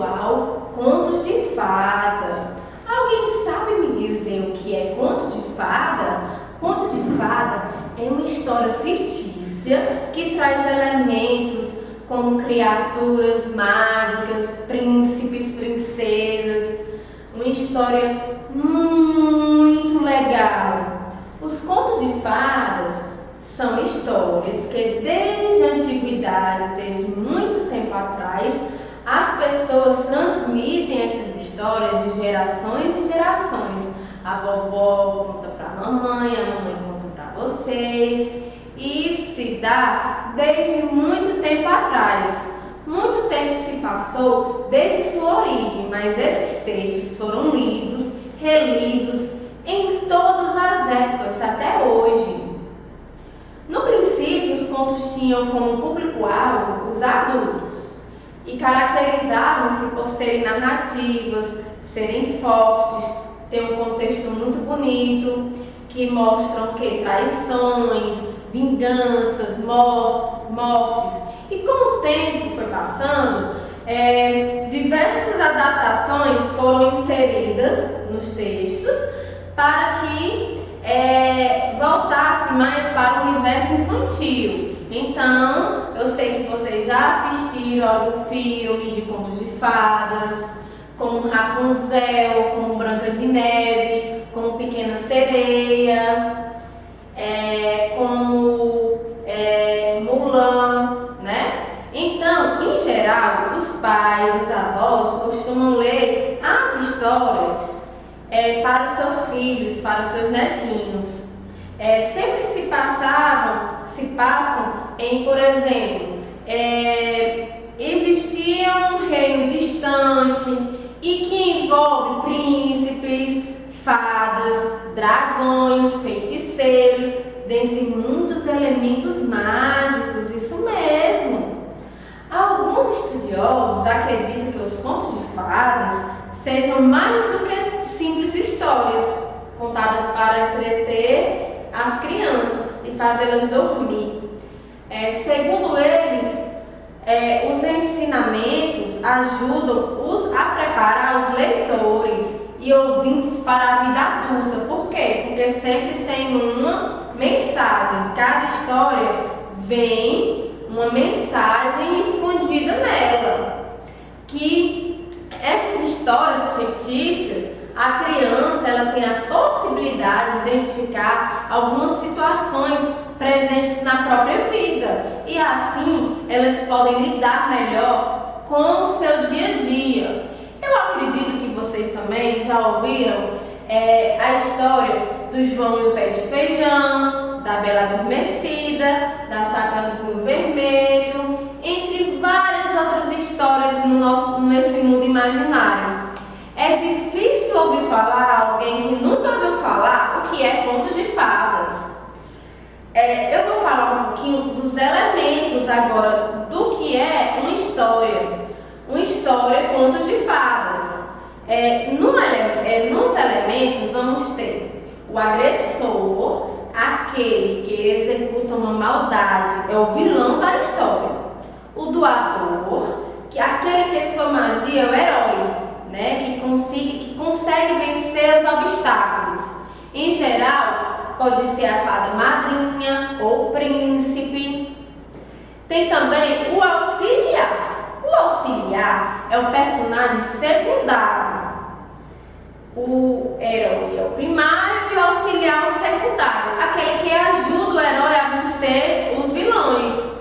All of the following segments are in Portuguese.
virtual Contos de Fada. Alguém sabe me dizer o que é conto de fada? Conto de fada é uma história fictícia que traz elementos como criaturas mágicas, príncipes, princesas. Uma história muito legal. Os contos de fadas são histórias que desde a antiguidade, desde muito tempo atrás, as pessoas transmitem essas histórias de gerações em gerações. A vovó conta para a mamãe conta para vocês. Isso se dá desde muito tempo atrás. Muito tempo se passou desde sua origem, mas esses textos foram lidos, relidos em todas as épocas, até hoje. No princípio, os contos tinham como público-alvo os adultos e caracterizavam-se por serem narrativas, serem fortes, ter um contexto muito bonito, que mostram que traições, vinganças, mortes. E com o tempo foi passando, diversas adaptações foram inseridas nos textos para que voltasse mais para o universo infantil. Então, eu sei que vocês já assistiram algum filme de contos de fadas, como Rapunzel, como Branca de Neve, como Pequena Sereia, como Mulan, né? Então, em geral, os pais, os avós costumam ler as histórias para os seus filhos, para os seus netinhos. Sempre se passam em, por exemplo, existia um reino distante e que envolve príncipes, fadas, dragões, feiticeiros, dentre muitos elementos mágicos, isso mesmo. Alguns estudiosos acreditam que os contos de fadas sejam mais do que simples histórias contadas para entreter as crianças e fazê-las dormir. Segundo eles, os ensinamentos ajudam a preparar os leitores e ouvintes para a vida adulta. Por quê? Porque sempre tem uma mensagem. Cada história vem uma mensagem escondida nela. Que essas histórias fictícias, a criança ela tem a possibilidade de identificar algumas situações presentes na própria vida. E assim elas podem lidar melhor com o seu dia a dia. Eu acredito que vocês também já ouviram a história do João e o Pé de Feijão, da Bela Adormecida, da Chapeuzinho Vermelho, entre várias outras histórias nesse mundo imaginário. É difícil ouvir falar alguém que nunca ouviu falar o que é conto de fadas. Eu vou falar um pouquinho dos elementos agora do que é uma história. Uma história, contos de fadas. Nos elementos vamos ter o agressor, aquele que executa uma maldade, é o vilão da história. O doador, que é aquele que sua magia é o herói, né? que consegue vencer os obstáculos. Em geral, pode ser a fada madrinha ou o príncipe. Tem também o auxiliar. O auxiliar é o personagem secundário. O herói é o primário e o auxiliar é o secundário, aquele que ajuda o herói a vencer os vilões.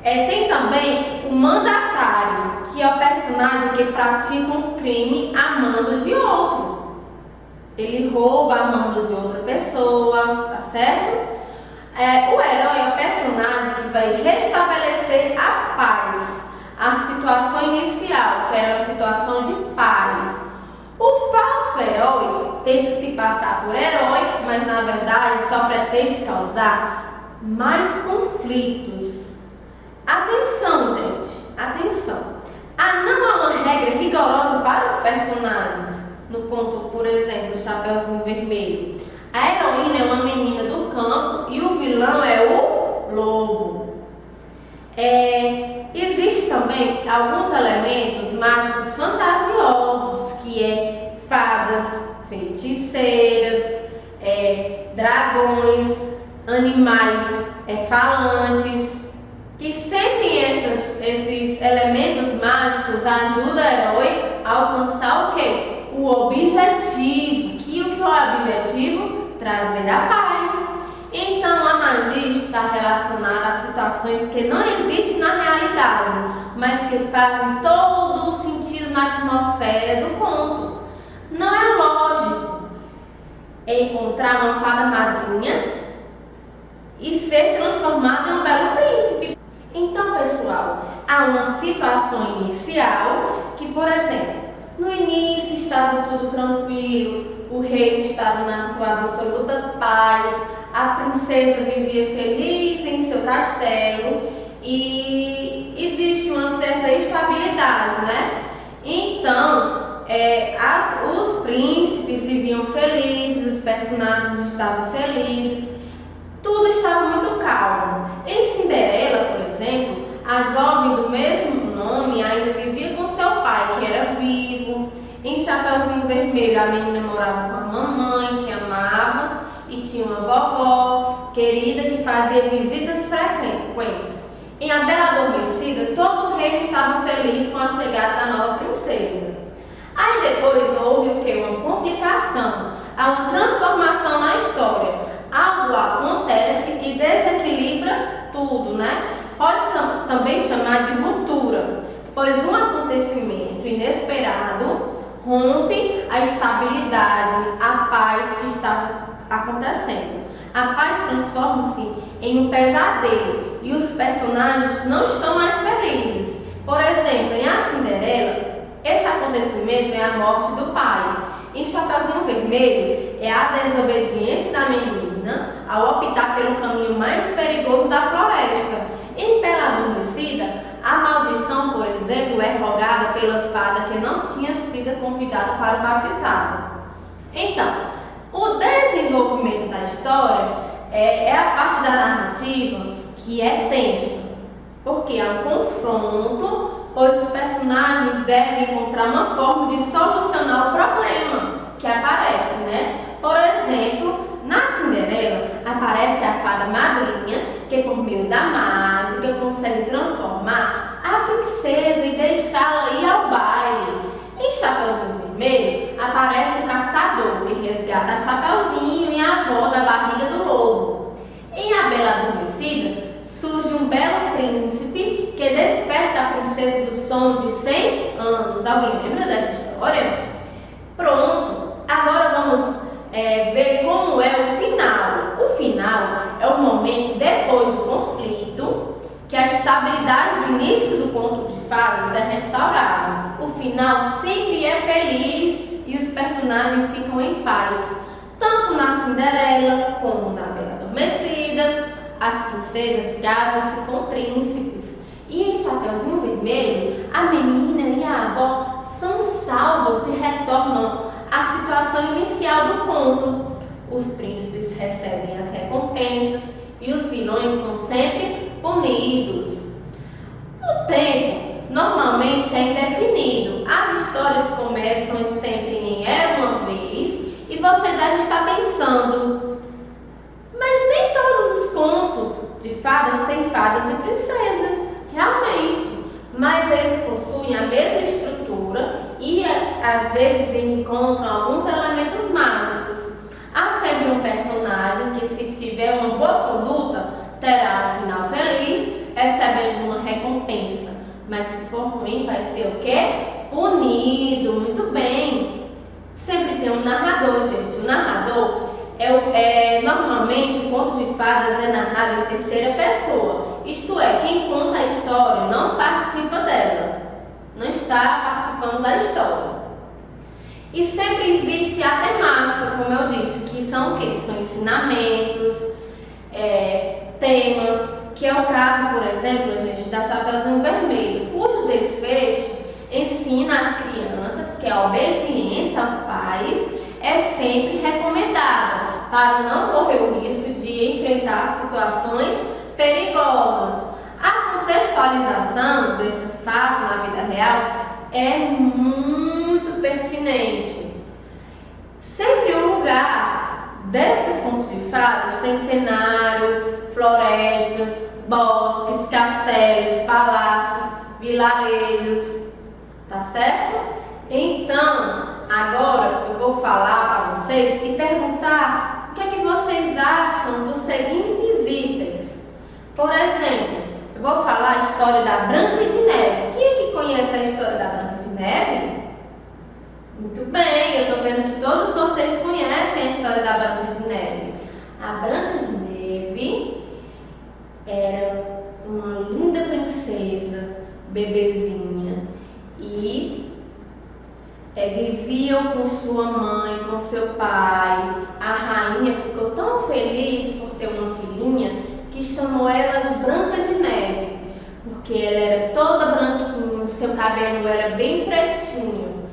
Tem também o mandatário, que é o personagem que pratica um crime a mando de outro. Ele rouba a mando de outra pessoa, tá certo? O herói é o personagem que vai restabelecer a paz, a situação inicial, que era uma situação de paz. O falso herói tenta se passar por herói, mas na verdade só pretende causar mais conflitos. Atenção, gente, atenção. Não há uma regra rigorosa para os personagens. No conto, por exemplo, Chapeuzinho Vermelho, a heroína é uma menina do campo e o vilão é o lobo. Existem também alguns elementos mágicos fantasiosos, que é fadas, feiticeiras, dragões, animais falantes, que sempre esses elementos mágicos ajudam o herói a alcançar o quê? O objetivo. Que o que é o objetivo? Trazer a paz. Então a magia está relacionada a situações que não existem na realidade, mas que fazem todo o sentido na atmosfera do conto. Não é lógico encontrar uma fada madrinha e ser transformado em um belo príncipe. Então, pessoal, há uma situação inicial que, por exemplo, no início estava tudo tranquilo, o rei estava na sua absoluta paz, a princesa vivia feliz em seu castelo e existe uma certa estabilidade, né? Então, os príncipes viviam felizes, os personagens estavam felizes, tudo estava muito calmo. Em Cinderela, por exemplo, a jovem do mesmo nome ainda vivia com seu pai, que era vivo. Em Chapeuzinho Vermelho, a menina morava com a mamãe, que amava, e tinha uma vovó querida que fazia visitas frequentes. Em A Bela Adormecida, todo o reino estava feliz com a chegada da nova princesa. Aí depois houve o que? Uma complicação, há uma transformação na história. Algo acontece e desequilibra tudo, né? Pode também chamar de ruptura, pois um acontecimento inesperado rompe a estabilidade, a paz que estava acontecendo. A paz transforma-se em um pesadelo e os personagens não estão mais felizes. Por exemplo, em A Cinderela, esse acontecimento é a morte do pai. Em Chapeuzinho Vermelho, é a desobediência da menina ao optar pelo caminho mais perigoso da floresta. Em Bela Adormecida, a maldição, por exemplo, é rogada pela fada que não tinha sido convidada para o batizado. Então, o desenvolvimento da história é a parte da narrativa que é tensa, porque há um confronto, pois os personagens devem encontrar uma forma de solucionar o problema que aparece, né? Por exemplo, na Cinderela aparece a fada madrinha, que por meio da mágica consegue transformar a princesa e deixá-la ir ao baile. Em Chapeuzinho Vermelho aparece o caçador, que resgata a Chapeuzinho e a avó da barriga do lobo. Em A Bela Adormecida surge um belo príncipe que desperta a princesa do sono de 100 anos. Alguém lembra dessa história? Pronto, agora vamos ver como é o final. O final é o momento depois do conflito, que a estabilidade do início do conto de fadas é restaurada. O final sempre é feliz e os personagens ficam em paz, tanto na Cinderela como na Bela Adormecida. As princesas casam-se com príncipes. E em Chapeuzinho Vermelho, a menina e a avó são salvas e retornam à situação inicial do conto. Os príncipes recebem as recompensas e os vilões são sempre punidos. O tempo normalmente é indefinido. As histórias começam sempre em Era uma Vez e você deve estar pensando: mas nem todos os contos de fadas têm fadas e princesas, realmente, mas eles possuem a mesma estrutura e às vezes encontram alguns elementos mágicos. Há sempre um personagem que, se tiver uma boa conduta, terá um final feliz, recebendo uma recompensa, mas se for ruim vai ser o quê? Punido. Muito bem. Sempre tem um narrador, gente. O narrador normalmente o conto de fadas é narrado em terceira pessoa, isto é, quem conta a história não participa dela, não está participando da história. E sempre existe a temática, como eu disse, que são o quê? São ensinamentos, temas, que é o caso, por exemplo, gente, da Chapeuzinho Vermelho, cujo desfecho ensina às crianças que a obediência aos pais é sempre recomendada para não correr o risco de enfrentar situações perigosas. A contextualização desse fato na vida real é muito pertinente. Sempre o lugar desses contos de fadas tem cenários, florestas, bosques, castelos, palácios, vilarejos, tá certo? Então, agora eu vou falar para vocês e perguntar o que é que vocês acham dos seguintes itens. Por exemplo, eu vou falar a história da Branca de Neve. Quem é que conhece a história da Branca de Neve? Muito bem, eu estou vendo que todos vocês conhecem a história da Branca de Neve. A Branca de Neve era uma linda princesa, bebezinha, e viviam com sua mãe, com seu pai. A rainha ficou tão feliz por ter uma filhinha que chamou ela de Branca de Neve, porque ela era toda branquinha, seu cabelo era bem pretinho.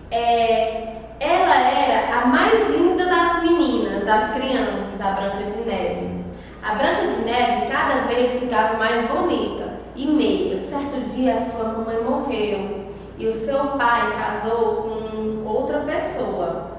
Ela era a mais linda das meninas, das crianças, a Branca de Neve. A Branca de Neve cada vez ficava mais bonita e meiga. Certo dia a sua mamãe morreu e o seu pai casou com outra pessoa.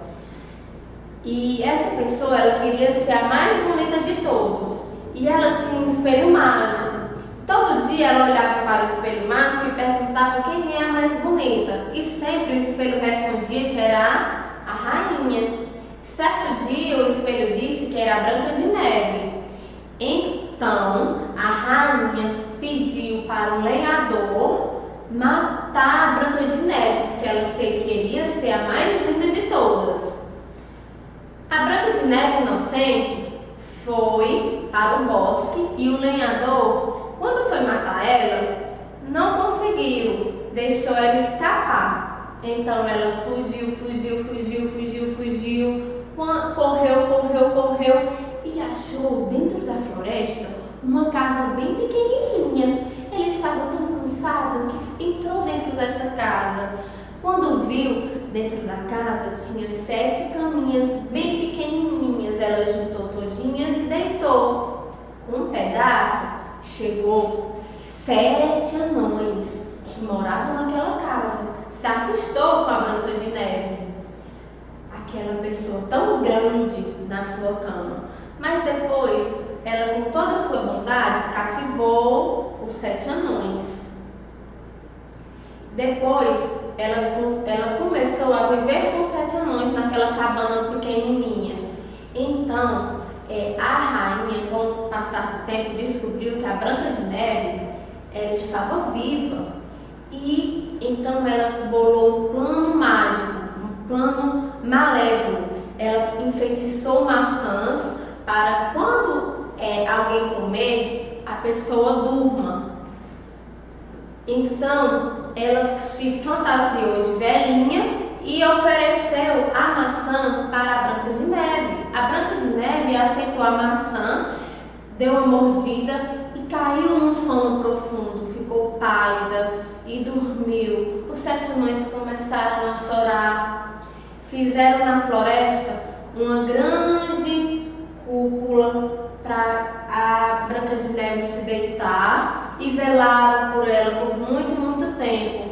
E essa pessoa, ela queria ser a mais bonita de todos. E ela tinha um espelho mágico. Todo dia ela olhava para o espelho mágico e perguntava quem é a mais bonita. E sempre o espelho respondia que era a rainha. Certo dia o espelho disse que era a Branca de Neve. Então a rainha pediu para um lenhador matar a Branca de Neve, porque ela queria ser a mais linda de todas. A Branca de Neve inocente foi para o bosque e o lenhador, quando foi matar ela, não conseguiu, deixou ela escapar. Então ela fugiu, correu e achou dentro da floresta uma casa bem pequenininha. Ela estava tão cansada que entrou dentro dessa casa. Quando viu, dentro da casa tinha 7 caminhas bem pequenininhas. Ela juntou todinhas e deitou. Com um pedaço, chegou 7 anões que moravam naquela casa. Se assustou com a Branca de Neve, aquela pessoa tão grande na sua cama. Mas depois, ela com toda a sua bondade, cativou os 7 anões. Depois, ela começou a viver com 7 anões naquela cabana pequenininha. Então, a rainha, com o passar do tempo, descobriu que a Branca de Neve, ela estava viva. E então ela bolou um plano mágico, um plano malévolo. Ela enfeitiçou maçãs para quando alguém comer, a pessoa durma. Então ela se fantasiou de velhinha e ofereceu a maçã para a Branca de Neve. A Branca de Neve aceitou a maçã, deu uma mordida e caiu num sono profundo, ficou pálida e dormiu. Os 7 anões começaram a chorar. Fizeram na floresta uma grande cúpula para a Branca de Neve se deitar e velaram por ela por muito tempo.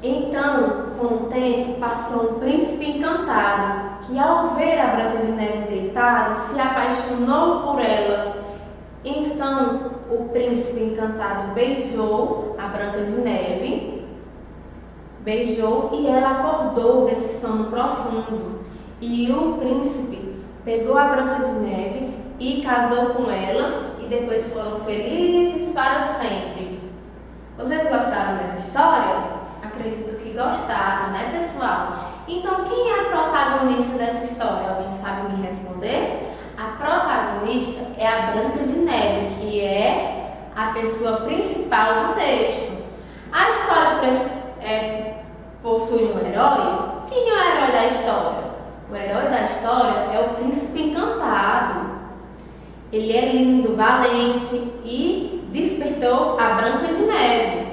Então, com o tempo, passou um príncipe encantado que, ao ver a Branca de Neve deitada, se apaixonou por ela. Então, o príncipe encantado beijou a Branca de Neve, e ela acordou desse sono profundo. E o príncipe pegou a Branca de Neve e casou com ela, e depois foram felizes para sempre. Vocês gostaram dessa história? Acredito que gostaram, né, pessoal? Então, quem é a protagonista dessa história? Alguém sabe me responder? A protagonista é a Branca de Neve, que é a pessoa principal do texto. A história possui um herói. Quem é o herói da história? O herói da história é o príncipe encantado. Ele é lindo, valente e despertou a Branca de Neve.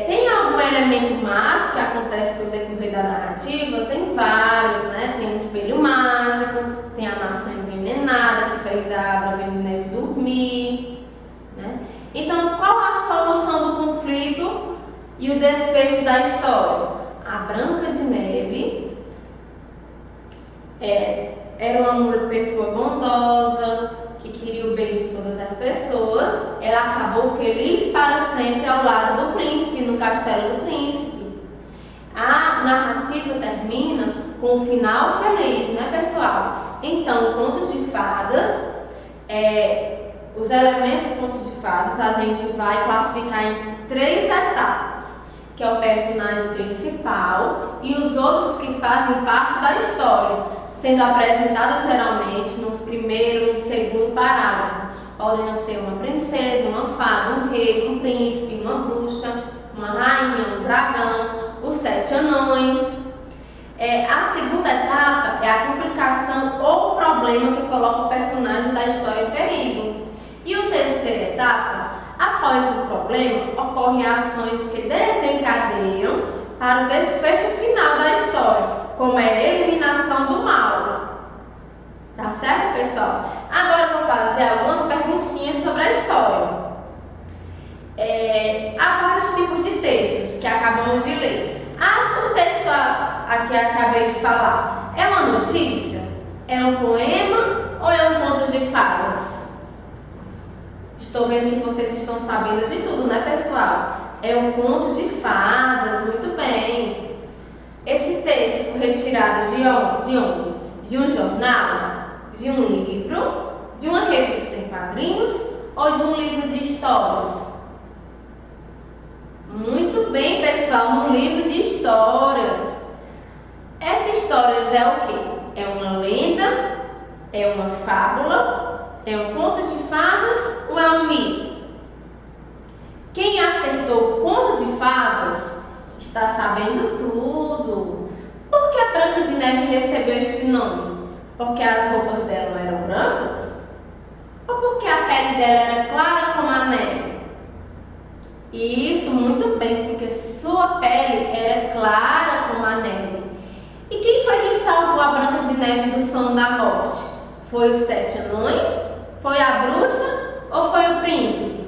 Tem algum elemento mágico que acontece no decorrer da narrativa? Tem vários, né? Tem o espelho mágico, tem a maçã envenenada que fez a Branca de Neve dormir, né? Então, qual a solução o desfecho da história. A Branca de Neve era uma pessoa bondosa, que queria o bem de todas as pessoas. Ela acabou feliz para sempre ao lado do príncipe, no castelo do príncipe. A narrativa termina com um final feliz, né, pessoal? Então, o Conto de Fadas, os elementos do Conto de Fadas a gente vai classificar em 3 etapas, que é o personagem principal e os outros que fazem parte da história, sendo apresentados geralmente no primeiro, no segundo parágrafo. Podem ser uma princesa, uma fada, um rei, um príncipe, uma bruxa, uma rainha, um dragão, os 7 anões. A segunda etapa é a complicação ou problema que coloca o personagem da história em perigo. E a terceira etapa, após o problema, ocorrem ações que desencadeiam para o desfecho final da história, como é a eliminação do mal. Tá certo, pessoal? Agora eu vou fazer algumas perguntinhas sobre a história. Há vários tipos de textos que acabamos de ler. O texto a que acabei de falar é uma notícia? É um poema ou é um conto de fadas? Estou vendo que vocês estão sabendo de tudo, né, pessoal? É um conto de fadas, muito bem. Esse texto foi retirado de onde? De um jornal? De um livro? De uma revista em quadrinhos? Ou de um livro de histórias? Muito bem, pessoal, um livro de histórias. Essas histórias é o quê? É uma lenda? É uma fábula? É um conto de fadas ou é um mito? Quem acertou o conto de fadas está sabendo tudo. Por que a Branca de Neve recebeu este nome? Porque as roupas dela eram brancas? Ou porque a pele dela era clara como a neve? Isso, muito bem, porque sua pele era clara como a neve. E quem foi que salvou a Branca de Neve do sono da morte? Foi os 7 anões? Foi a bruxa ou foi o príncipe?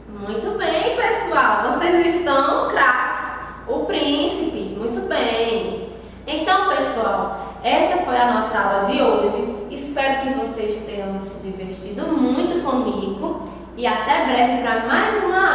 Muito bem, pessoal, vocês estão craques. O príncipe, muito bem. Então, pessoal, essa foi a nossa aula de hoje. Espero que vocês tenham se divertido muito comigo e até breve para mais uma aula.